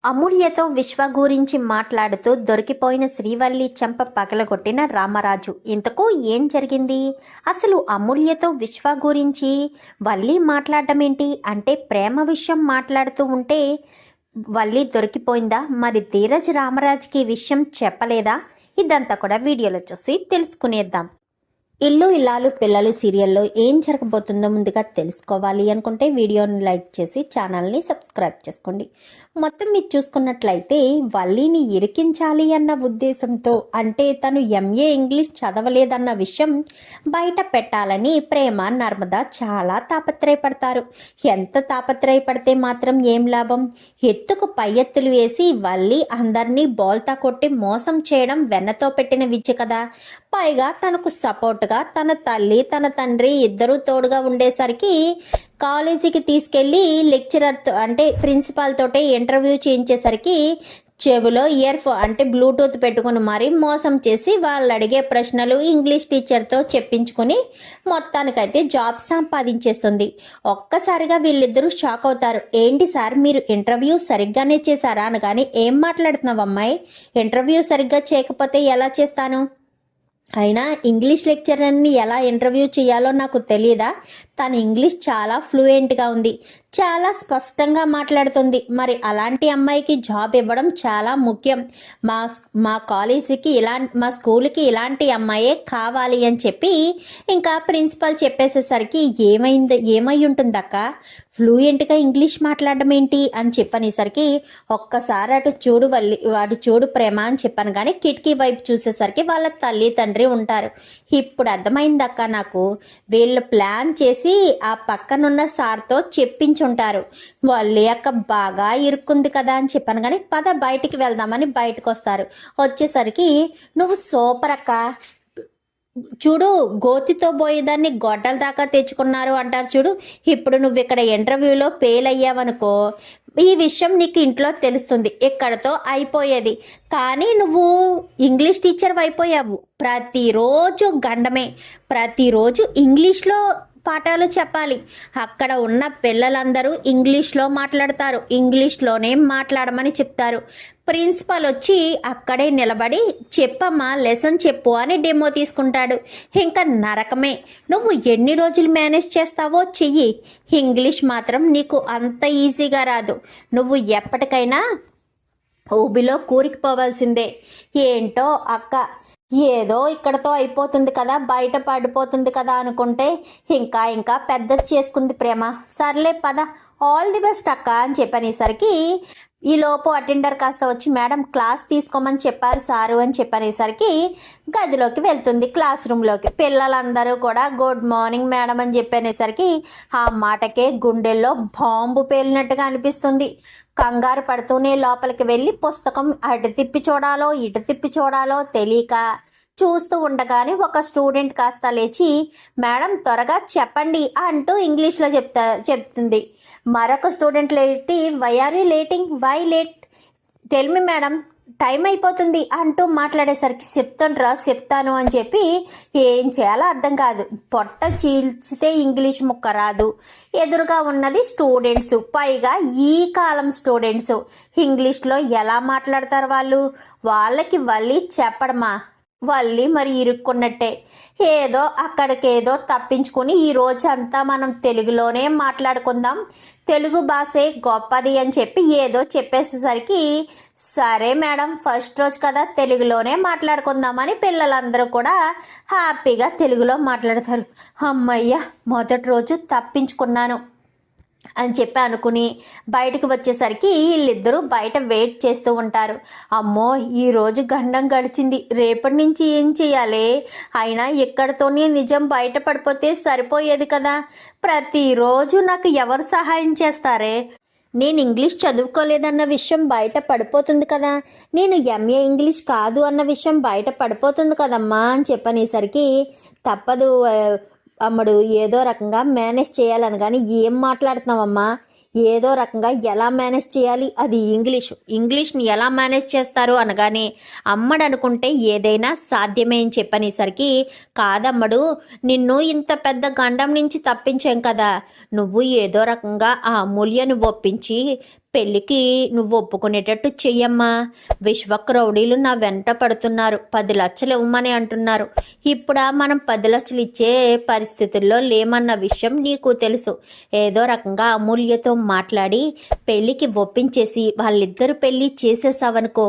అమూల్యతో విశ్వ గురించి మాట్లాడుతూ దొరికిపోయిన శ్రీవల్లి చెంప పగలగొట్టిన రామరాజు. ఇంతకు ఏం జరిగింది? అసలు అమూల్యతో విశ్వ గురించి వల్లి మాట్లాడడం ఏంటి? అంటే ప్రేమ విషయం మాట్లాడుతూ ఉంటే వల్లి దొరికిపోయిందా? మరి ధీరజ్ రామరాజ్కి ఈ విషయం చెప్పలేదా? ఇదంతా కూడా వీడియోలో చూసి తెలుసుకునేద్దాం. ఇల్లు ఇల్లాలు పిల్లలు సీరియల్లో ఏం జరగబోతుందో ముందుగా తెలుసుకోవాలి అనుకుంటే వీడియోని లైక్ చేసి ఛానల్ని సబ్స్క్రైబ్ చేసుకోండి. మొత్తం మీరు చూసుకున్నట్లయితే వల్లిని ఇరికించాలి అన్న ఉద్దేశంతో, అంటే తను ఎంఏ ఇంగ్లీష్ చదవలేదన్న విషయం బయట పెట్టాలని ప్రేమ నర్మద చాలా తాపత్రయపడతారు. ఎంత తాపత్రయపడితే మాత్రం ఏం లాభం? ఎత్తుకు పై ఎత్తులు వేసి వల్లి అందరినీ బోల్తా కొట్టి మోసం చేయడం వెన్నతో పెట్టిన విద్య కదా. పైగా తనకు సపోర్ట్గా తన తల్లి తన తండ్రి ఇద్దరూ తోడుగా ఉండేసరికి కాలేజీకి తీసుకెళ్ళి లెక్చరర్తో అంటే ప్రిన్సిపాల్ తోటే ఇంటర్వ్యూ చేయించేసరికి చెవిలో అంటే బ్లూటూత్ పెట్టుకుని మరీ మోసం చేసి వాళ్ళు అడిగే ప్రశ్నలు ఇంగ్లీష్ టీచర్తో చెప్పించుకుని మొత్తానికైతే జాబ్ సంపాదించేస్తుంది. ఒక్కసారిగా వీళ్ళిద్దరూ షాక్ అవుతారు. ఏంటి సార్, మీరు ఇంటర్వ్యూ సరిగ్గానే చేశారా అనగానే, ఏం మాట్లాడుతున్నావు అమ్మాయి, ఇంటర్వ్యూ సరిగ్గా చేయకపోతే ఎలా చేస్తాను? అయినా ఇంగ్లీష్ లెక్చరర్ని ఎలా ఇంటర్వ్యూ చేయాలో నాకు తెలియదా? తన ఇంగ్లీష్ చాలా ఫ్లూయెంట్గా ఉంది, చాలా స్పష్టంగా మాట్లాడుతుంది. మరి అలాంటి అమ్మాయికి జాబ్ ఇవ్వడం చాలా ముఖ్యం. మా కాలేజీకి మా స్కూల్కి ఇలాంటి అమ్మాయే కావాలి అని చెప్పి ఇంకా ప్రిన్సిపల్ చెప్పేసేసరికి ఏమై ఉంటుందక్క, ఫ్లూయెంట్గా ఇంగ్లీష్ మాట్లాడడం ఏంటి అని చెప్పనేసరికి, ఒక్కసారి వాడు చూడు ప్రేమ అని చెప్పాను. కానీ కిటికీ వైపు చూసేసరికి వాళ్ళ తల్లి తండ్రి ఉంటారు. ఇప్పుడు అర్థమైందక్క నాకు, వీళ్ళు ప్లాన్ చేసి ఆ పక్కనున్న సార్తో చెప్పించుంటారు. వాళ్ళు యొక్క బాగా ఇరుక్కుంది కదా అని చెప్పాను. కానీ పద బయటికి వెళ్దామని బయటకు వస్తారు. వచ్చేసరికి, నువ్వు సూపర్ అక్క, చూడు గోతితో పోయేదాన్ని గొడ్డల దాకా తెచ్చుకున్నారు అంటారు చూడు. ఇప్పుడు నువ్వు ఇక్కడ ఇంటర్వ్యూలో ఫెయిల్ అయ్యావనుకో, ఈ విషయం నీకు ఇంట్లో తెలుస్తుంది, ఇక్కడతో అయిపోయేది. కానీ నువ్వు ఇంగ్లీష్ టీచర్ అయిపోయావు. ప్రతిరోజు గండమే, ప్రతిరోజు ఇంగ్లీష్లో పాఠాలు చెప్పాలి. అక్కడ ఉన్న పిల్లలందరూ ఇంగ్లీష్లో మాట్లాడతారు, ఇంగ్లీష్లోనే మాట్లాడమని చెప్తారు. ప్రిన్సిపల్ వచ్చి అక్కడే నిలబడి, చెప్పమ్మా లెసన్ చెప్పు అని డెమో తీసుకుంటాడు. ఇంకా నరకమే. నువ్వు ఎన్ని రోజులు మేనేజ్ చేస్తావో చెయ్యి, ఇంగ్లీష్ మాత్రం నీకు అంత ఈజీగా రాదు. నువ్వు ఎప్పటికైనా ఊబిలో కూరికిపోవాల్సిందే. ఏంటో అక్క, ఏదో ఇక్కడతో అయిపోతుంది కదా, బయట పడిపోతుంది కదా అనుకుంటే ఇంకా పెద్దది చేసుకుంది ప్రేమ. సర్లే పద, ఆల్ ది బెస్ట్ అక్క అని చెప్పనేసరికి, ఈలోపు అటెండర్ కాస్త వచ్చి, మేడం క్లాస్ తీసుకోమని చెప్పారు సారు అని చెప్పనేసరికి గదిలోకి వెళ్తుంది, క్లాస్ రూమ్లోకి. పిల్లలందరూ కూడా గుడ్ మార్నింగ్ మేడం అని చెప్పనేసరికి ఆ మాటకే గుండెల్లో బాంబు పేలినట్టుగా అనిపిస్తుంది. కంగారు పడుతూనే లోపలికి వెళ్ళి పుస్తకం అటు తిప్పి చూడాలో ఇటు తిప్పి చూడాలో తెలియక చూస్తూ ఉండగానే ఒక స్టూడెంట్ కాస్త లేచి, మేడం త్వరగా చెప్పండి అంటూ ఇంగ్లీష్లో చెప్తుంది. మరొక స్టూడెంట్ లేటి, why are you lating, why late, tell me madam, time అయిపోతుంది అంటూ మాట్లాడేసరికి, చెప్తాను అని చెప్పి ఏం చేయాలో అర్థం కాదు. పొట్ట చీల్చితే ఇంగ్లీష్ ముక్క రాదు. ఎదురుగా ఉన్నది స్టూడెంట్స్, పైగా ఈ కాలం స్టూడెంట్స్. ఇంగ్లీష్లో ఎలా మాట్లాడతారు వాళ్ళకి వల్లి చెప్పడమా? వల్లి మరి ఇరుక్కున్నట్టే. ఏదో అక్కడికేదో తప్పించుకుని ఈ రోజంతా మనం తెలుగులోనే మాట్లాడుకుందాం, తెలుగు భాషే గొప్పది అని చెప్పి ఏదో చెప్పేసేసరికి, సరే మేడం ఫస్ట్ రోజు కదా తెలుగులోనే మాట్లాడుకుందామని పిల్లలందరూ కూడా హ్యాపీగా తెలుగులో మాట్లాడతారు. అమ్మయ్య, మొదటి రోజు తప్పించుకున్నాను అని చెప్పి అనుకుని బయటకు వచ్చేసరికి వీళ్ళిద్దరూ బయట వెయిట్ చేస్తూ ఉంటారు. అమ్మో, ఈరోజు గండం గడిచింది, రేపటి నుంచి ఏం చేయాలి? అయినా ఎక్కడితోనే నిజం బయట పడిపోతే సరిపోయేది కదా. ప్రతిరోజు నాకు ఎవరు సహాయం చేస్తారే? నేను ఇంగ్లీష్ చదువుకోలేదన్న విషయం బయట పడిపోతుంది కదా, నేను ఎంఏ ఇంగ్లీష్ కాదు అన్న విషయం బయట పడిపోతుంది కదమ్మా అని చెప్పనేసరికి, తప్పదు అమ్మడు, ఏదో రకంగా మేనేజ్ చేయాలని. కానీ ఏం మాట్లాడుతున్నావమ్మా, ఏదో రకంగా ఎలా మేనేజ్ చేయాలి, అది ఇంగ్లీష్ని ఎలా మేనేజ్ చేస్తారు అనగానే, అమ్మడు అనుకుంటే ఏదైనా సాధ్యమే అని చెప్పనేసరికి, కాదమ్మడు, నిన్ను ఇంత పెద్ద గండం నుంచి తప్పించాం కదా, నువ్వు ఏదో రకంగా ఆ అమూల్యను ఒప్పించి పెళ్ళికి నువ్వు ఒప్పుకునేటట్టు చెయ్యమ్మా. విశ్వక్ రౌడీలు నా వెంట పడుతున్నారు, 10 లక్షలు ఇవ్వమని అంటున్నారు. ఇప్పుడా మనం 10 లక్షలు ఇచ్చే పరిస్థితుల్లో లేమన్న విషయం నీకు తెలుసు. ఏదో రకంగా అమూల్యతో మాట్లాడి పెళ్ళికి ఒప్పించేసి వాళ్ళిద్దరు పెళ్ళి చేసేసావనుకో,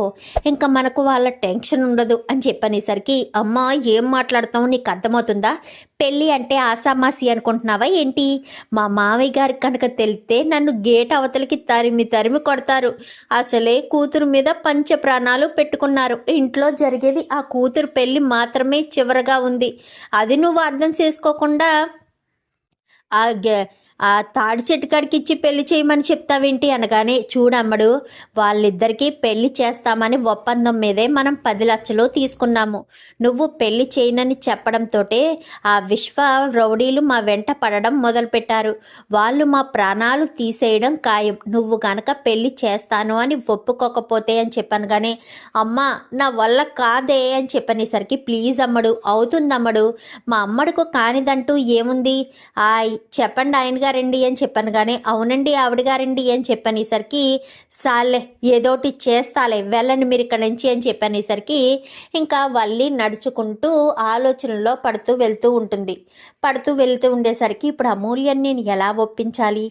ఇంకా మనకు వాళ్ళ టెన్షన్ ఉండదు అని చెప్పనేసరికి, అమ్మా ఏం మాట్లాడతావు, నీకు అర్థమవుతుందా? పెళ్ళి అంటే ఆసామాసి అనుకుంటున్నావా ఏంటి? మా మావయ్య గారికి కనుక తెలిస్తే నన్ను గేట్ అవతలికి తరిమి తరిమి కొడతారు. అసలే కూతురు మీద పంచ ప్రాణాలు పెట్టుకున్నారు. ఇంట్లో జరిగేది ఆ కూతురు పెళ్ళి మాత్రమే చివరగా ఉంది. అది నువ్వు అర్థం చేసుకోకుండా ఆ ఆ తాడి చెట్టు కాడికి ఇచ్చి పెళ్లి చేయమని చెప్తావేంటి అనగానే, చూడమ్మడు, వాళ్ళిద్దరికీ పెళ్లి చేస్తామని ఒప్పందం మీదే మనం 10 లక్షలు తీసుకున్నాము. నువ్వు పెళ్లి చేయనని చెప్పడంతో ఆ విశ్వ రౌడీలు మా వెంట పడడం మొదలుపెట్టారు. వాళ్ళు మా ప్రాణాలు తీసేయడం ఖాయం. నువ్వు గనక పెళ్లి చేస్తాను అని ఒప్పుకోకపోతే అని చెప్పాను. కానీ అమ్మ నా వల్ల కాదే అని చెప్పనేసరికి, ప్లీజ్ అమ్మడు, అవుతుందమ్మడు, మా అమ్మడుకు కానిదంటూ ఏముంది, చెప్పండి ఆయన గారండి అని చెప్పాను. కానీ అవునండి ఆవిడ గారండి అని చెప్పనేసరికి, సాలే ఏదోటి చేస్తాలే వెళ్ళండి మీరు ఇక్కడ నుంచి అని చెప్పనేసరికి, ఇంకా వల్లి నడుచుకుంటూ ఆలోచనలో పడుతూ వెళ్తూ ఉంటుంది. పడుతూ వెళ్తూ ఉండేసరికి ఇప్పుడు అమూల్యని నేను ఎలా ఒప్పించాలి,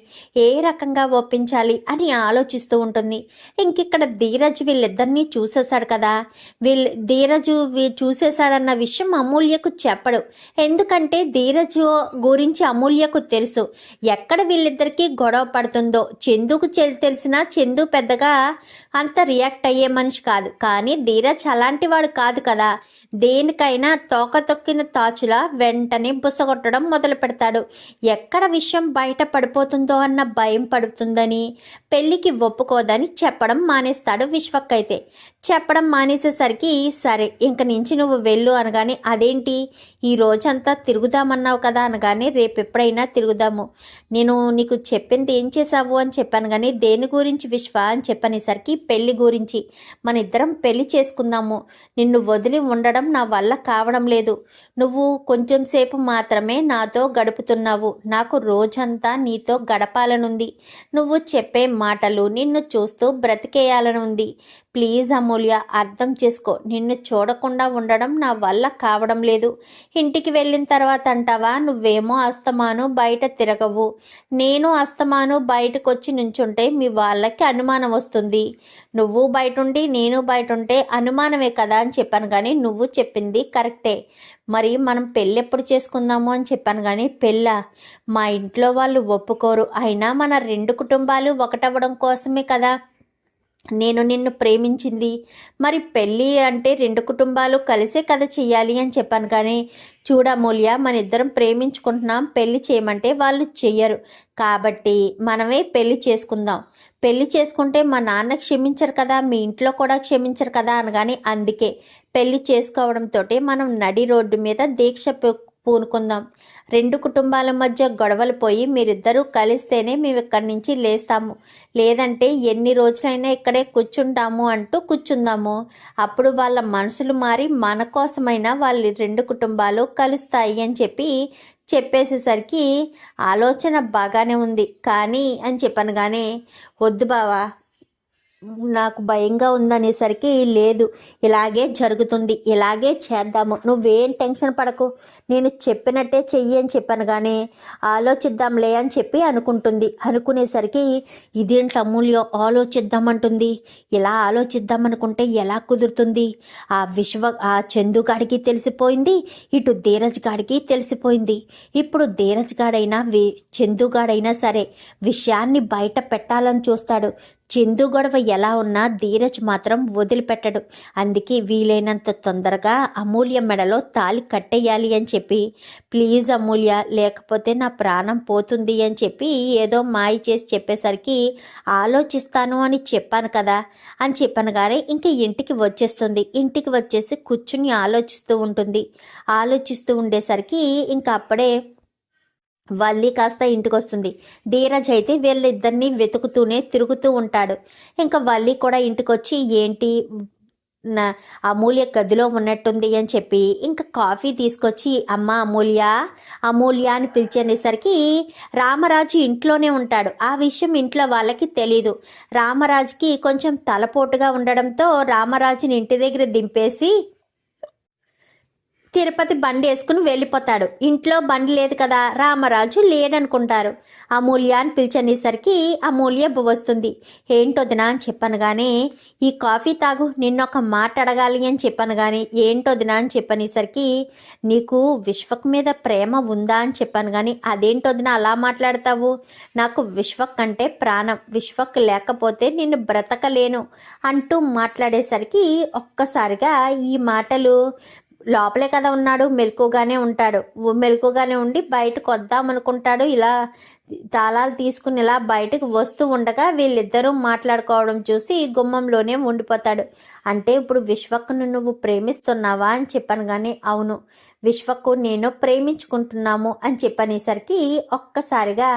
ఏ రకంగా ఒప్పించాలి అని ఆలోచిస్తూ ఉంటుంది. ఇంకిక్కడ ధీరజ్ వీళ్ళిద్దరినీ చూసేశాడు కదా, ధీరజు చూసేశాడన్న విషయం అమూల్యకు చెప్పడు. ఎందుకంటే ధీరజ్ గురించి అమూల్యకు తెలుసు. ఎక్కడ వీళ్ళిద్దరికీ గొడవ పడుతుందో చందుకు తెలిసినా చందు పెద్దగా అంత రియాక్ట్ అయ్యే మనిషి కాదు. కానీ ధీరజ్ అలాంటి వాడు కాదు కదా. దేనికైనా తోక తొక్కిన తాచులా వెంటనే బుసగొట్టడం మొదలు పెడతాడు. ఎక్కడ విషయం బయట పడిపోతుందో అన్న భయం పడుతుందని పెళ్ళికి ఒప్పుకోదని చెప్పడం మానేస్తాడు. విశ్వక్కైతే చెప్పడం మానేసేసరికి, సరే ఇంక నుంచి నువ్వు వెళ్ళు అనగానే, అదేంటి ఈ రోజంతా తిరుగుదామన్నావు కదా అనగానే, రేపు ఎప్పుడైనా తిరుగుదాము, నేను నీకు చెప్పింది ఏం చేసావు అని చెప్పాను. కానీ దేని గురించి విశ్వ అని చెప్పనేసరికి, పెళ్లి గురించి. మన ఇద్దరం పెళ్లి చేసుకుందాము, నిన్ను వదిలి ఉండడం నా వల్ల కావడం లేదు. నువ్వు కొంచెం సేపు మాత్రమే నాతో గడుపుతున్నావు, నాకు రోజంతా నీతో గడపాలనుంది. నువ్వు చెప్పే మాటలు నిన్ను చూస్తూ బ్రతికేయాలనుంది. ప్లీజ్ అమూల్య అర్థం చేసుకో, నిన్ను చూడకుండా ఉండడం నా వల్ల కావడం లేదు. ఇంటికి వెళ్ళిన తర్వాత అంటావా నువ్వేమో అస్తమాను బయట తిరగవు, నేను అస్తమాను బయటకు వచ్చి నుంచుంటే మీ వాళ్ళకి అనుమానం వస్తుంది. నువ్వు బయట ఉండి నేను బయట ఉంటే అనుమానమే కదా అని చెప్పాను. కానీ నువ్వు చెప్పింది కరెక్టే. మరి మనం పెళ్ళి ఎప్పుడు చేసుకుందాము అని చెప్పాను. కానీ పెళ్ళా, మా ఇంట్లో వాళ్ళు ఒప్పుకోరు. అయినా మన 2 కుటుంబాలు ఒకటవ్వడం కోసమే కదా నేను నిన్ను ప్రేమించింది. మరి పెళ్ళి అంటే 2 కుటుంబాలు కలిసే కదా చెయ్యాలి అని చెప్పాను. కానీ చూడమూల్య, మన ఇద్దరం ప్రేమించుకుంటున్నాం, పెళ్ళి చేయమంటే వాళ్ళు చెయ్యరు. కాబట్టి మనమే పెళ్ళి చేసుకుందాం. పెళ్ళి చేసుకుంటే మా నాన్న క్షమించరు కదా, మీ ఇంట్లో కూడా క్షమించరు కదా అనగానే, అందుకే పెళ్ళి చేసుకోవడంతో మనం నడి రోడ్డు మీద దీక్ష పూనుకుందాం. 2 కుటుంబాల మధ్య గొడవలు పోయి మీరిద్దరూ కలిస్తేనే మేము ఇక్కడి నుంచి లేస్తాము, లేదంటే ఎన్ని రోజులైనా ఇక్కడే కూర్చుంటాము అంటూ కూర్చుందాము. అప్పుడు వాళ్ళ మనసులు మారి మన కోసమైనా వాళ్ళ 2 కుటుంబాలు కలుస్తాయి అని చెప్పేసేసరికి, ఆలోచన బాగానే ఉంది కానీ అని చెప్పాను. కానీ వద్దు బావా, నాకు భయంగా ఉందనేసరికి, లేదు ఇలాగే జరుగుతుంది, ఇలాగే చేద్దాము, నువ్వేం టెన్షన్ పడకు, నేను చెప్పినట్టే చెయ్యి అని చెప్పాను. కానీ ఆలోచిద్దాంలే అని చెప్పి అనుకుంటుంది. అనుకునేసరికి, ఇదేంటి అమూల్య ఆలోచిద్దామంటుంది, ఇలా ఆలోచిద్దామనుకుంటే ఎలా కుదురుతుంది? ఆ చందుగాడికి తెలిసిపోయింది, ఇటు ధీరజ్ గాడికి తెలిసిపోయింది. ఇప్పుడు ధీరజ్ గాడైనా చందుగాడైనా సరే విషయాన్ని బయట పెట్టాలని చూస్తాడు. చందు గొడవ ఎలా ఉన్నా ధీరజ్ మాత్రం వదిలిపెట్టడు. అందుకే వీలైనంత తొందరగా అమూల్య మెడలో తాళి కట్టేయాలి అని చెప్పి, ప్లీజ్ అమూల్య లేకపోతే నా ప్రాణం పోతుంది అని చెప్పి ఏదో మాయ చేసి చెప్పేసరికి, ఆలోచిస్తాను అని చెప్పాను కదా అని చెప్పాను. కానీ ఇంకా ఇంటికి వచ్చేస్తుంది. ఇంటికి వచ్చేసి కూర్చుని ఆలోచిస్తూ ఉంటుంది. ఆలోచిస్తూ ఉండేసరికి ఇంకా అప్పుడే వల్లి కాస్త ఇంటికి వస్తుంది. ధీరజ్ అయితే వీళ్ళిద్దరినీ వెతుకుతూనే తిరుగుతూ ఉంటాడు. ఇంకా వల్లి కూడా ఇంటికి వచ్చి, ఏంటి నా అమూల్య గదిలో ఉన్నట్టుంది అని చెప్పి ఇంకా కాఫీ తీసుకొచ్చి అమ్మ అమూల్య అమూల్య అని పిలిచేసరికి రామరాజు ఇంట్లోనే ఉంటాడు. ఆ విషయం ఇంట్లో వాళ్ళకి తెలీదు. రామరాజుకి కొంచెం తలపోటుగా ఉండడంతో రామరాజుని ఇంటి దగ్గర దింపేసి తిరుపతి బండి వేసుకుని వెళ్ళిపోతాడు. ఇంట్లో బండి లేదు కదా, రామరాజు లేడనుకుంటారు. అమూల్య అని పిలిచనేసరికి అమూల్య వస్తుంది. ఏంటొదినా అని చెప్పాను కానీ ఈ కాఫీ తాగు, నిన్నొక మాట అడగాలి అని చెప్పాను కానీ ఏంటొదినా అని చెప్పనేసరికి నీకు విశ్వక్ మీద ప్రేమ ఉందా అని చెప్పాను కానీ అదేంటొదినా అలా మాట్లాడతావు, నాకు విశ్వక్ అంటే ప్రాణం, విశ్వక్ లేకపోతే నిన్ను బ్రతకలేను అంటూ మాట్లాడేసరికి ఒక్కసారిగా ఈ మాటలు లోపలే కదా ఉన్నాడు, మెలకుగానే ఉంటాడు. మెలకుగానే ఉండి బయటకు వద్దామనుకుంటాడు. ఇలా తాళాలు తీసుకుని ఇలా బయటకు వస్తూ ఉండగా వీళ్ళిద్దరూ మాట్లాడుకోవడం చూసి గుమ్మంలోనే ఉండిపోతాడు. అంటే ఇప్పుడు విశ్వక్ను నువ్వు ప్రేమిస్తున్నావా అని చెప్పాను కానీ అవును విశ్వక్కు నేను ప్రేమించుకుంటున్నాము అని చెప్పనేసరికి ఒక్కసారిగా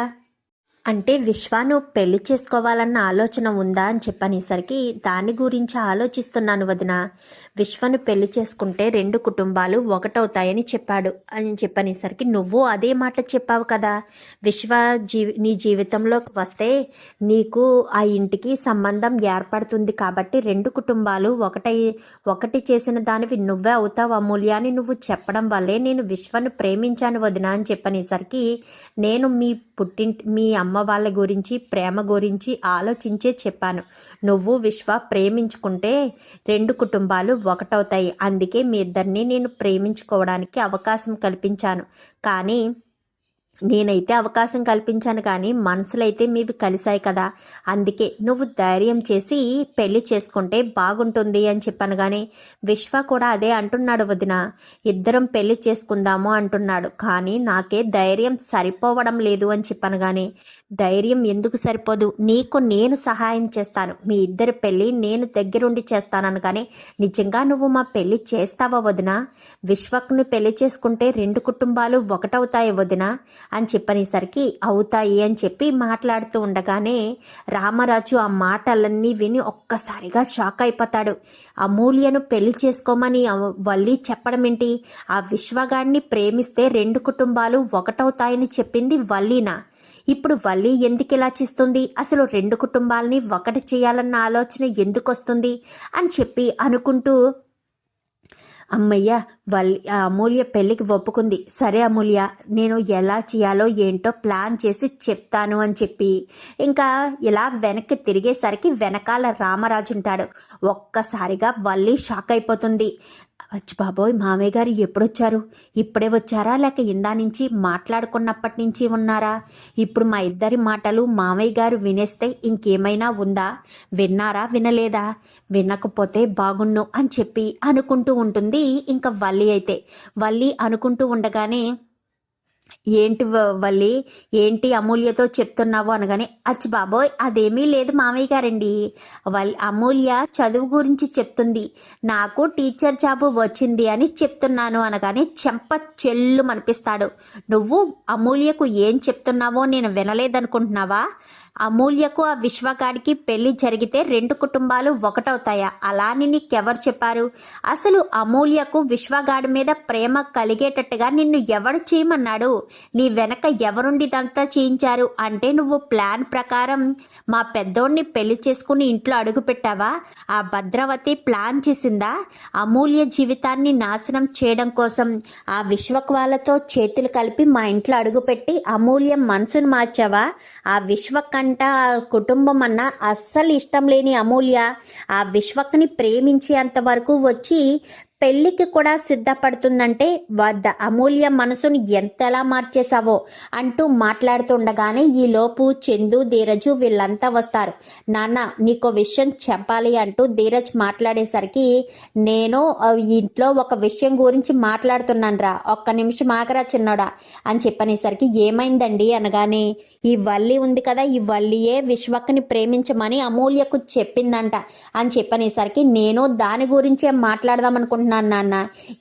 అంటే విశ్వాను పెళ్లి చేసుకోవాలన్న ఆలోచన ఉందా అని చెప్పనేసరికి దాని గురించి ఆలోచిస్తున్నాను వదిన. విశ్వను పెళ్లి చేసుకుంటే 2 కుటుంబాలు ఒకటవుతాయని చెప్పాడు అని చెప్పనేసరికి నువ్వు అదే మాట చెప్పావు కదా, విశ్వ నీ జీవితంలోకి వస్తే నీకు ఆ ఇంటికి సంబంధం ఏర్పడుతుంది కాబట్టి 2 కుటుంబాలు ఒకటి చేసిన దానివి నువ్వే అవుతావు అమూల్య అని నువ్వు చెప్పడం వల్లే నేను విశ్వను ప్రేమించాను వదిన అని చెప్పనేసరికి నేను మీ అమ్మ వాళ్ళ గురించి ప్రేమ గురించి ఆలోచించే చెప్పాను. నువ్వు విశ్వ ప్రేమించుకుంటే 2 కుటుంబాలు ఒకటవుతాయి, అందుకే మీ ఇద్దరిని నేను ప్రేమించుకోవడానికి అవకాశం కల్పించాను. కానీ నేనైతే అవకాశం కల్పించాను కానీ మనసులైతే మీవి కలిశాయి కదా, అందుకే నువ్వు ధైర్యం చేసి పెళ్లి చేసుకుంటే బాగుంటుంది అని చెప్పాను కానీ విశ్వ కూడా అదే అంటున్నాడు వదిన, ఇద్దరం పెళ్లి చేసుకుందాము అంటున్నాడు. కానీ నాకే ధైర్యం సరిపోవడం లేదు అని చెప్పాను కానీ ధైర్యం ఎందుకు సరిపోదు, నీకు నేను సహాయం చేస్తాను, మీ ఇద్దరి పెళ్ళి నేను దగ్గరుండి చేస్తానని కానీ నిజంగా నువ్వు మా పెళ్లి చేస్తావా వదిన, విశ్వక్ని పెళ్లి చేసుకుంటే 2 కుటుంబాలు ఒకటవుతాయి వదిన అని చెప్పనేసరికి అవుతాయి అని చెప్పి మాట్లాడుతూ ఉండగానే రామరాజు ఆ మాటలన్నీ విని ఒక్కసారిగా షాక్ అయిపోతాడు. అమూల్యను పెళ్లి చేసుకోమని వల్లి చెప్పడం ఏంటి, ఆ విశ్వగాడిని ప్రేమిస్తే 2 కుటుంబాలు ఒకటవుతాయని చెప్పింది వల్లీనా, ఇప్పుడు వల్లి ఎందుకు ఇలా చేస్తుంది, అసలు 2 కుటుంబాలని ఒకటి చేయాలన్న ఆలోచన ఎందుకు వస్తుంది అని చెప్పి అనుకుంటూ అమ్మయ్య అమూల్య పెళ్ళికి ఒప్పుకుంది, సరే అమూల్య నేను ఎలా చేయాలో ఏంటో ప్లాన్ చేసి చెప్తాను అని చెప్పి ఇంకా ఇలా వెనక్కి తిరిగేసరికి వెనకాల రామరాజు ఉంటాడు. ఒక్కసారిగా వల్లి షాక్ అయిపోతుంది. అచ్చి బాబోయ్ మామయ్య గారు ఎప్పుడొచ్చారు, ఇప్పుడే వచ్చారా లేక ఇందా నుంచి మాట్లాడుకున్నప్పటి నుంచి ఉన్నారా, ఇప్పుడు మా ఇద్దరి మాటలు మామయ్య గారు వినేస్తే ఇంకేమైనా ఉందా, విన్నారా వినలేదా, వినకపోతే బాగుండు అని చెప్పి అనుకుంటూ ఉంటుంది. ఇంకా వల్లి అనుకుంటూ ఉండగానే ఏంటి వల్లి ఏంటి అమూల్యతో చెప్తున్నావు అనగానే అచ్చి బాబోయ్ అదేమీ లేదు మామయ్య గారండి, అమూల్య చదువు గురించి చెప్తుంది, నాకు టీచర్ జాబు వచ్చింది అని చెప్తున్నాను అనగానే చెంప చెల్లు మనిపిస్తాడు. నువ్వు అమూల్యకు ఏం చెప్తున్నావో నేను వినలేదనుకుంటున్నావా, అమూల్యకు ఆ విశ్వగాడికి పెళ్లి జరిగితే 2 కుటుంబాలు ఒకటవుతాయా, అలా అని నీకెవరు చెప్పారు, అసలు అమూల్యకు విశ్వగాడి మీద ప్రేమ కలిగేటట్టుగా నిన్ను ఎవడు చేయమన్నాడు, నీ వెనక ఎవరుండిదంతా చేయించారు అంటే నువ్వు ప్లాన్ ప్రకారం మా పెద్దోడిని పెళ్లి చేసుకుని ఇంట్లో అడుగు పెట్టావా, ఆ భద్రావతి ప్లాన్ చేసిందా అమూల్య జీవితాన్ని నాశనం చేయడం కోసం, ఆ విశ్వక్ చేతులు కలిపి మా ఇంట్లో అడుగుపెట్టి అమూల్య మనసును మార్చావా, ఆ విశ్వక్ కుటుంబం అన్న అస్సలు ఇష్టం లేని అమూల్య ఆ విశ్వక్ని ప్రేమించేంత వరకు వచ్చి పెళ్ళికి కూడా సిద్ధపడుతుందంటే అమూల్య మనసును ఎంతలా మార్చేశావో అంటూ మాట్లాడుతుండగానే ఈలోపు చందు ధీరజు వీళ్ళంతా వస్తారు. నాన్న నీకో విషయం చెప్పాలి అంటూ ధీరజ్ మాట్లాడేసరికి నేను ఇంట్లో ఒక విషయం గురించి మాట్లాడుతున్నాను రా, ఒక్క నిమిషం ఆగరా చిన్నోడా అని చెప్పనేసరికి ఏమైందండి అనగానే ఈ వల్లి ఉంది కదా, ఈ వల్లియే విశ్వక్ని ప్రేమించమని అమూల్యకు చెప్పిందంట అని చెప్పనేసరికి నేను దాని గురించే మాట్లాడదాం అనుకుంటున్నాను అనుకుంటున్నాను నాన్న.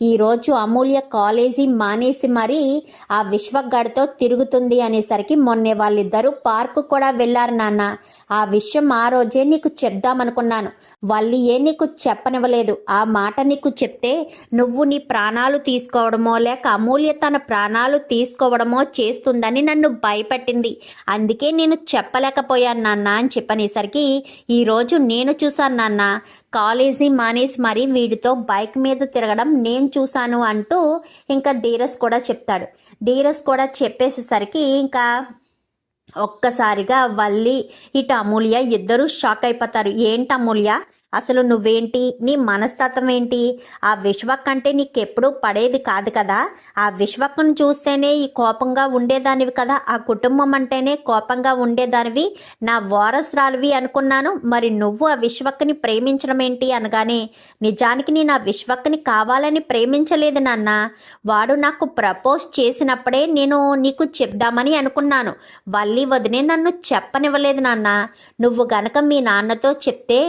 ఈరోజు అమూల్య కాలేజీ మానేసి మరీ ఆ విశ్వగాడితో తిరుగుతుంది అనేసరికి మొన్నే వాళ్ళిద్దరూ పార్కు కూడా వెళ్ళారు నాన్న. ఆ విషయం ఆ రోజే నీకు చెప్దామనుకున్నాను. వాళ్ళు నీకు చెప్పనివ్వలేదు. ఆ మాట నీకు చెప్తే నువ్వు నీ ప్రాణాలు తీసుకోవడమో లేక అమూల్య తన ప్రాణాలు తీసుకోవడమో చేస్తుందని నన్ను భయపెట్టింది. అందుకే నేను చెప్పలేకపోయాను నాన్న అని చెప్పనేసరికి ఈరోజు నేను చూశాను నాన్న, కాలేజీ మానేసి మరీ వీడితో బైక్ మీద తిరగడం నేను చూశాను అంటూ ఇంకా ధీరజ్ కూడా చెప్తాడు. ధీరజ్ కూడా చెప్పేసేసరికి ఇంకా ఒక్కసారిగా వల్లి ఇటు అమూల్య ఇద్దరూ షాక్ అయిపోతారు. ఏంటి అమూల్య, అసలు నువ్వేంటి, నీ మనస్తత్వం ఏంటి? ఆ విశ్వక్ అంటే నీకెప్పుడూ పడేది కాదు కదా. ఆ విశ్వక్ను చూస్తేనే ఈ కోపంగా ఉండేదానివి కదా. ఆ కుటుంబం అంటేనే కోపంగా ఉండేదానివి, నా వారసురాలివి అనుకున్నాను. మరి నువ్వు ఆ విశ్వక్ని ప్రేమించడం ఏంటి అనగానే, నిజానికి నేను ఆ విశ్వక్ని కావాలని ప్రేమించలేదు నాన్న. వాడు నాకు ప్రపోజ్ చేసినప్పుడే నేను నీకు చెప్దామని అనుకున్నాను. వల్లి వదినే నన్ను చెప్పనివ్వలేదు నాన్న. నువ్వు గనక మీ నాన్నతో చెప్తే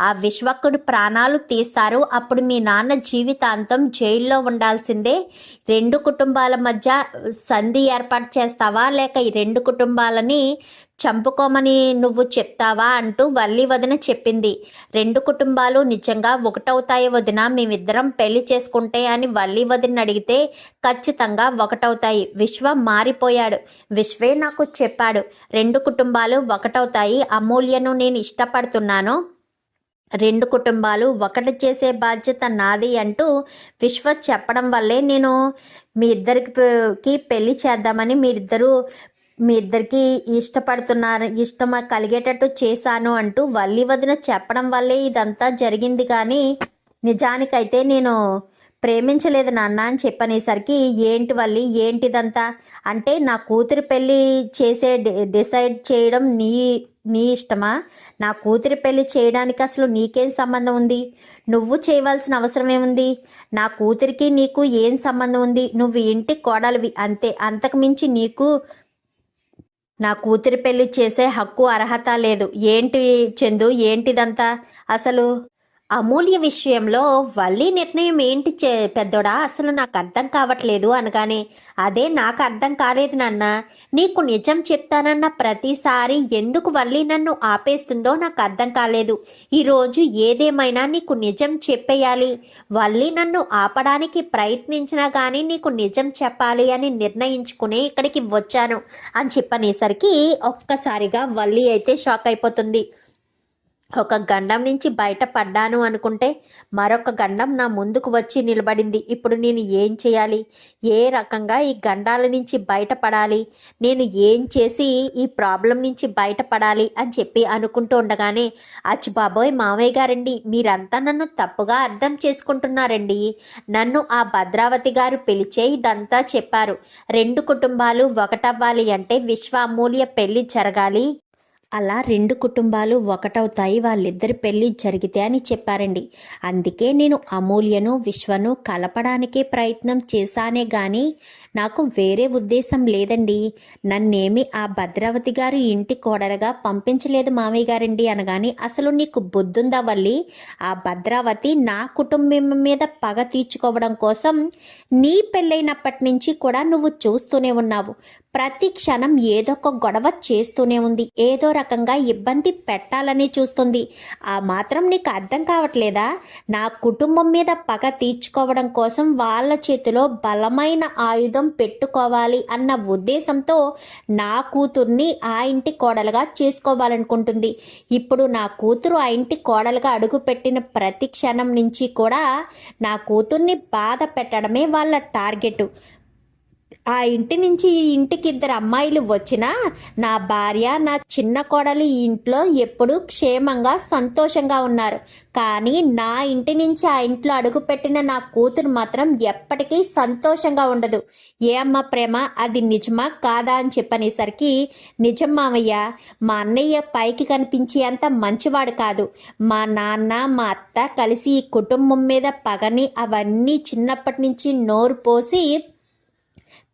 ఆ విశ్వకుడి ప్రాణాలు తీస్తారు. అప్పుడు మీ నాన్న జీవితాంతం జైల్లో ఉండాల్సిందే. రెండు కుటుంబాల మధ్య సంధి ఏర్పాటు చేస్తావా లేక ఈ రెండు కుటుంబాలని చంపుకోమని నువ్వు చెప్తావా అంటూ వల్లి వదిన చెప్పింది. రెండు కుటుంబాలు నిజంగా ఒకటవుతాయి వదిన, మేమిద్దరం పెళ్లి చేసుకుంటే అని వల్లి వదిన అడిగితే ఖచ్చితంగా ఒకటవుతాయి. విశ్వ మారిపోయాడు. విశ్వే నాకు చెప్పాడు రెండు కుటుంబాలు ఒకటవుతాయి. అమూల్యను నేను ఇష్టపడుతున్నాను, రెండు కుటుంబాలు ఒకటి చేసే బాధ్యత నాది అంటూ విశ్వ చెప్పడం వల్లే నేను మీ ఇద్దరికి పెళ్లి చేద్దామని మీ ఇద్దరికి ఇష్టం కలిగేటట్టు చేశాను అంటూ వల్లి వదిన చెప్పడం వల్లే ఇదంతా జరిగింది. కానీ నిజానికైతే నేను ప్రేమించలేదు నాన్న అని చెప్పనేసరికి, ఏంటి వల్లి ఏంటిదంతా అంటే నా కూతురు పెళ్ళి చేసే డిసైడ్ చేయడం నీ ఇష్టమా? నా కూతురి పెళ్లి చేయడానికి అసలు నీకేం సంబంధం ఉంది? నువ్వు చేయవలసిన అవసరం ఏముంది? నా కూతురికి నీకు ఏం సంబంధం ఉంది? నువ్వు ఇంటి కోడలివి అంతే, అంతకుమించి నీకు నా కూతురి పెళ్లి చేసే హక్కు అర్హత లేదు. ఏంటి చందు ఏంటిదంతా అసలు? అమూల్య విషయంలో వల్లి నిర్ణయం ఏంటి పెద్దోడా, అసలు నాకు అర్థం కావట్లేదు అనగానే, అదే నాకు అర్థం కాలేదు నాన్న. నీకు నిజం చెప్తానన్న ప్రతిసారి ఎందుకు వల్లి నన్ను ఆపేస్తుందో నాకు అర్థం కాలేదు. ఈరోజు ఏదేమైనా నీకు నిజం చెప్పేయాలి. వల్లి నన్ను ఆపడానికి ప్రయత్నించినా కానీ నీకు నిజం చెప్పాలి అని నిర్ణయించుకుని ఇక్కడికి వచ్చాను అని చెప్పనేసరికి ఒక్కసారిగా వల్లి అయితే షాక్ అయిపోతుంది. ఒక గండం నుంచి బయటపడ్డాను అనుకుంటే మరొక గండం నా ముందుకు వచ్చి నిలబడింది. ఇప్పుడు నేను ఏం చేయాలి? ఏ రకంగా ఈ గండాల నుంచి బయటపడాలి? నేను ఏం చేసి ఈ ప్రాబ్లం నుంచి బయటపడాలి అని చెప్పి అనుకుంటూ ఉండగానే, అచ్చు బాబోయ్ మామయ్య గారండి, మీరంతా నన్ను తప్పుగా అర్థం చేసుకుంటున్నారండి. నన్ను ఆ భద్రావతి గారు పిలిచే ఇదంతా చెప్పారు. రెండు కుటుంబాలు ఒకటవ్వాలి అంటే విశ్వ అమూల్య పెళ్లి జరగాలి, అలా రెండు కుటుంబాలు ఒకటవుతాయి వాళ్ళిద్దరి పెళ్ళి జరిగితే అని చెప్పారండి. అందుకే నేను అమూల్యను విశ్వను కలపడానికే ప్రయత్నం చేశానే కానీ నాకు వేరే ఉద్దేశం లేదండి. నన్నేమి ఆ భద్రావతి గారు ఇంటి కోడలుగా పంపించలేదు మామయ్య గారండి అనగాని, అసలు నీకు బుద్ధుందా వల్లి? ఆ భద్రావతి నా కుటుంబం మీద పగ తీర్చుకోవడం కోసం నీ పెళ్ళైనప్పటి నుంచి కూడా నువ్వు చూస్తూనే ఉన్నావు. ప్రతి క్షణం ఏదో ఒక గొడవ చేస్తూనే ఉంది, ఏదో రకంగా ఇబ్బంది పెట్టాలని చూస్తుంది. ఆ మాత్రం నీకు అర్థం కావట్లేదా? నా కుటుంబం మీద పగ తీర్చుకోవడం కోసం వాళ్ళ చేతిలో బలమైన ఆయుధం పెట్టుకోవాలి అన్న ఉద్దేశంతో నా కూతుర్ని ఆ ఇంటి కోడలుగా చేసుకోవాలనుకుంటుంది. ఇప్పుడు నా కూతురు ఆ ఇంటి కోడలుగా అడుగుపెట్టిన ప్రతి క్షణం నుంచి కూడా నా కూతుర్ని బాధ పెట్టడమే వాళ్ళ టార్గెట్. ఆ ఇంటి నుంచి ఈ ఇంటికి ఇద్దరు అమ్మాయిలు వచ్చినా నా భార్య నా చిన్న కోడలు ఈ ఇంట్లో ఎప్పుడూ క్షేమంగా సంతోషంగా ఉన్నారు. కానీ నా ఇంటి నుంచి ఆ ఇంట్లో అడుగుపెట్టిన నా కూతురు మాత్రం ఎప్పటికీ సంతోషంగా ఉండదు. ఏ అమ్మ ప్రేమ, అది నిజమా కాదా అని చెప్పనేసరికి, నిజం మామయ్య, మా అన్నయ్య పైకి కనిపించే అంత మంచివాడు కాదు. మా నాన్న మా అత్త కలిసి ఈ కుటుంబం మీద పగని అవన్నీ చిన్నప్పటి నుంచి నోరు పోసి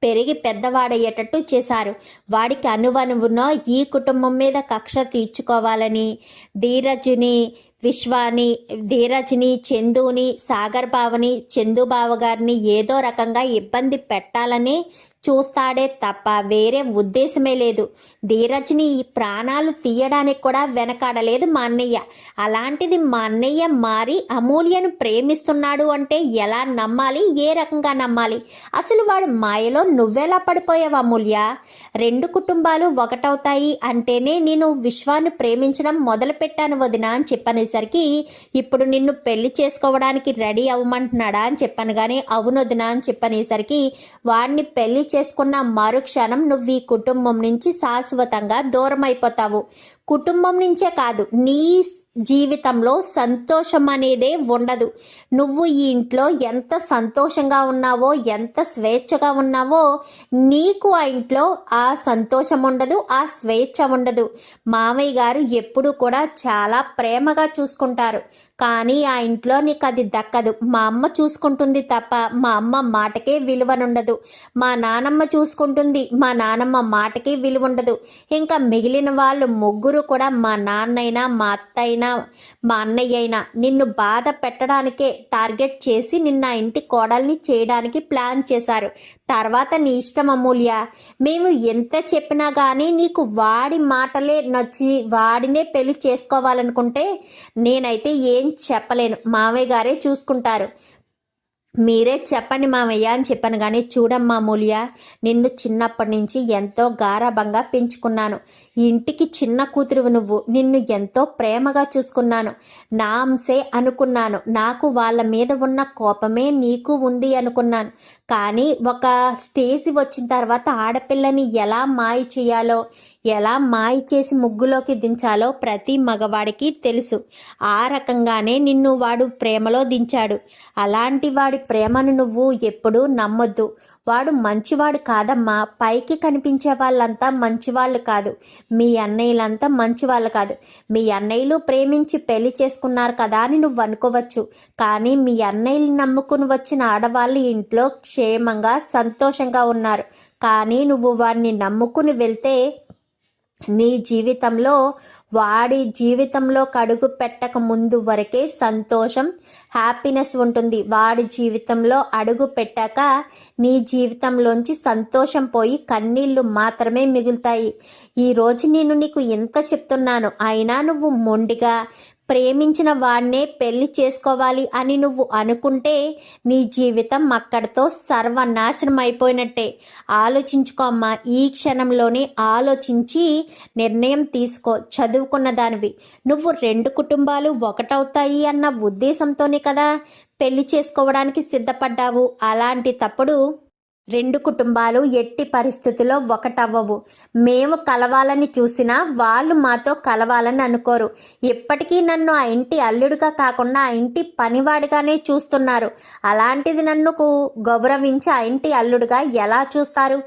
పెరిగి పెద్దవాడయ్యేటట్టు చేశారు. వాడికి అనువనువున ఈ కుటుంబం మీద కక్ష తీర్చుకోవాలని, ధీరజుని విశ్వాని, ధీరజ్ని, చందుని, సాగర్ బావని, చందు బావ గారిని ఏదో రకంగా ఇబ్బంది పెట్టాలని చూస్తాడే తప్ప వేరే ఉద్దేశమే లేదు. ధీరజ్ని ఈ ప్రాణాలు తీయడానికి కూడా వెనకాడలేదు మా అన్నయ్య. అలాంటిది మా అన్నయ్య మారి అమూల్యను ప్రేమిస్తున్నాడు అంటే ఎలా నమ్మాలి, ఏ రకంగా నమ్మాలి? అసలు వాడు మాయలో నువ్వెలా పడిపోయావు అమూల్య? రెండు కుటుంబాలు ఒకటవుతాయి అంటేనే నేను విశ్వాన్ని ప్రేమించడం మొదలుపెట్టాను వదిన అని చెప్పనేసరికి, ఇప్పుడు నిన్ను పెళ్లి చేసుకోవడానికి రెడీ అవ్వమంటున్నాడా అని చెప్పాను. కానీ అవును వదిన అని చెప్పనేసరికి, వాడిని పెళ్లి చేసుకున్న మరుక్షణం నువ్వు ఈ కుటుంబం నుంచి శాశ్వతంగా దూరం అయిపోతావు. కుటుంబం నుంచే కాదు, నీ జీవితంలో సంతోషం అనేదే ఉండదు. నువ్వు ఈ ఇంట్లో ఎంత సంతోషంగా ఉన్నావో, ఎంత స్వేచ్ఛగా ఉన్నావో, నీకు ఆ ఇంట్లో ఆ సంతోషం ఉండదు, ఆ స్వేచ్ఛ ఉండదు. మామయ్య గారు ఎప్పుడు కూడా చాలా ప్రేమగా చూసుకుంటారు, కానీ ఆ ఇంట్లో నీకు అది దక్కదు. మా అమ్మ చూసుకుంటుంది తప్ప మా అమ్మ మాటకే విలువనుండదు. మా నానమ్మ చూసుకుంటుంది, మా నానమ్మ మాటకే విలువ ఉండదు. ఇంకా మిగిలిన వాళ్ళు ముగ్గురు కూడా, మా నాన్నైనా, మా అత్తైనా, మా అన్నయ్య అయినా, నిన్ను బాధ పెట్టడానికే టార్గెట్ చేసి నిన్న ఇంటి కోడల్ని చేయడానికి ప్లాన్ చేశారు. తర్వాత నీ ఇష్టం అమూల్య. మేము ఎంత చెప్పినా కానీ నీకు వాడి మాటలే నచ్చి వాడినే పెళ్లి చేసుకోవాలనుకుంటే నేనైతే ఏం చెప్పలేను. మామయ్య గారే చూసుకుంటారు. మీరే చెప్పండి మామయ్య అని చెప్పాను. కానీ చూడమ్మా అమూల్య, నిన్ను చిన్నప్పటి నుంచి ఎంతో గారాబంగా పెంచుకున్నాను. ఇంటికి చిన్న కూతురువు నువ్వు. నిన్ను ఎంతో ప్రేమగా చూసుకున్నాను. నా అంశే అనుకున్నాను. నాకు వాళ్ళ మీద ఉన్న కోపమే నీకు ఉంది అనుకున్నాను. కానీ ఒక స్టేజ్ వచ్చిన తర్వాత ఆడపిల్లని ఎలా మాయ చేయాలో, ఎలా మాయ చేసి ముగ్గులోకి దించాలో ప్రతి మగవాడికి తెలుసు. ఆ రకంగానే నిన్ను వాడు ప్రేమలో దించాడు. అలాంటి వాడి ప్రేమను నువ్వు ఎప్పుడూ నమ్మొద్దు. వాడు మంచివాడు కాదమ్మా. పైకి కనిపించే వాళ్ళంతా మంచివాళ్ళు కాదు. మీ అన్నయ్యలంతా మంచివాళ్ళు కాదు. మీ అన్నయ్యలు ప్రేమించి పెళ్లి చేసుకున్నారు కదా అని నువ్వు అనుకోవచ్చు. కానీ మీ అన్నయ్యలు నమ్ముకుని వచ్చిన ఆడవాళ్ళు ఇంట్లో క్షేమంగా సంతోషంగా ఉన్నారు. కానీ నువ్వు వాడిని నమ్ముకుని వెళ్తే నీ జీవితంలో, వాడి జీవితంలో కడుగు పెట్టక ముందు వరకే సంతోషం, హ్యాపీనెస్ ఉంటుంది. వాడి జీవితంలో అడుగు పెట్టాక నీ జీవితంలోంచి సంతోషం పోయి కన్నీళ్లు మాత్రమే మిగులుతాయి. ఈరోజు నేను నీకు ఎంత చెప్తున్నాను, అయినా నువ్వు మొండిగా ప్రేమించిన వాడినే పెళ్లి చేసుకోవాలి అని నువ్వు అనుకుంటే నీ జీవితం అక్కడితో సర్వనాశనం అయిపోయినట్టే. ఆలోచించుకో అమ్మా. ఈ క్షణంలోనే ఆలోచించి నిర్ణయం తీసుకో. చదువుకున్న దానివి నువ్వు. రెండు కుటుంబాలు ఒకటవుతాయి అన్న ఉద్దేశంతోనే కదా పెళ్లి చేసుకోవడానికి సిద్ధపడ్డావు. అలాంటి తప్పుడు రెండు కుటుంబాలు ఎట్టి పరిస్థితుల్లో ఒకటవ్వవు. మేము కలవాలని చూసినా వాళ్ళు మాతో కలవాలని అనుకోరు. ఇప్పటికీ నన్ను ఆ ఇంటి అల్లుడిగా కాకుండా ఆ ఇంటి పనివాడిగానే చూస్తున్నారు. అలాంటిది నన్ను గౌరవించి ఆ ఇంటి అల్లుడిగా ఎలా చూస్తారు,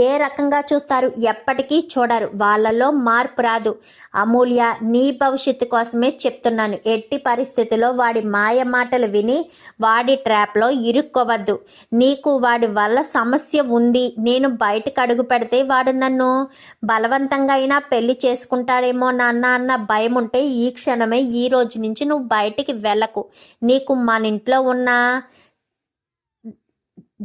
ఏ రకంగా చూస్తారు? ఎప్పటికీ చూడరు. వాళ్ళలో మార్పు రాదు. అమూల్య, నీ భవిష్యత్తు కోసమే చెప్తున్నాను. ఎట్టి పరిస్థితిలో వాడి మాయ మాటలు విని వాడి ట్రాప్లో ఇరుక్కోవద్దు. నీకు వాడి వల్ల సమస్య ఉంది. నేను బయటకు అడుగు పెడితే వాడు నన్ను బలవంతంగా అయినా పెళ్లి చేసుకుంటాడేమో నాన్న అన్న భయం ఉంటే ఈ క్షణమే, ఈ రోజు నుంచి నువ్వు బయటికి వెళ్ళకు. నీకు మన ఇంట్లో ఉన్న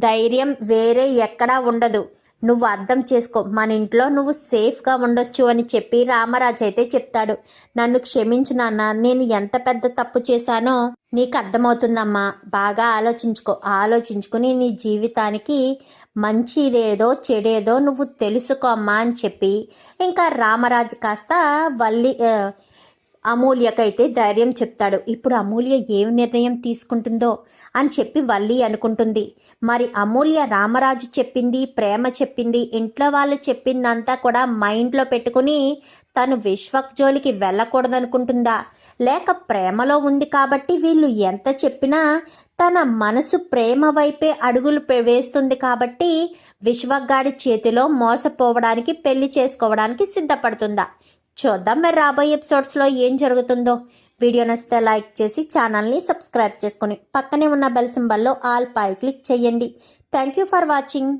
ధైర్యం వేరే ఎక్కడా ఉండదు. నువ్వు అర్థం చేసుకో. మన ఇంట్లో నువ్వు సేఫ్గా ఉండొచ్చు అని చెప్పి రామరాజు అయితే చెప్తాడు. నన్ను క్షమించు నాన్న, నేను ఎంత పెద్ద తప్పు చేశానో నీకు అర్థమవుతుందమ్మా. బాగా ఆలోచించుకో. ఆలోచించుకుని నీ జీవితానికి మంచిదేదో చెడేదో నువ్వు తెలుసుకో అమ్మా అని చెప్పి ఇంకా రామరాజు కాస్త అమూల్యకైతే ధైర్యం చెప్తాడు. ఇప్పుడు అమూల్య ఏం నిర్ణయం తీసుకుంటుందో అని చెప్పి వల్లి అనుకుంటుంది. మరి అమూల్య రామరాజు చెప్పింది, ప్రేమ చెప్పింది, ఇంట్లో వాళ్ళు చెప్పిందంతా కూడా మైండ్లో పెట్టుకుని తను విశ్వక్ జోలికి వెళ్ళకూడదనుకుంటుందా? లేక ప్రేమలో ఉంది కాబట్టి వీళ్ళు ఎంత చెప్పినా తన మనసు ప్రేమ వైపే అడుగులు వేస్తుంది కాబట్టి విశ్వక్గాడి చేతిలో మోసపోవడానికి, పెళ్లి చేసుకోవడానికి సిద్ధపడుతుందా? చూద్దాం మరి రాబోయే ఎపిసోడ్స్లో ఏం జరుగుతుందో. వీడియో నచ్చితే లైక్ చేసి ఛానల్ని సబ్స్క్రైబ్ చేసుకొని పక్కనే ఉన్న బెల్ సింబల్లో ఆల్ పై క్లిక్ చేయండి. Thank you for watching.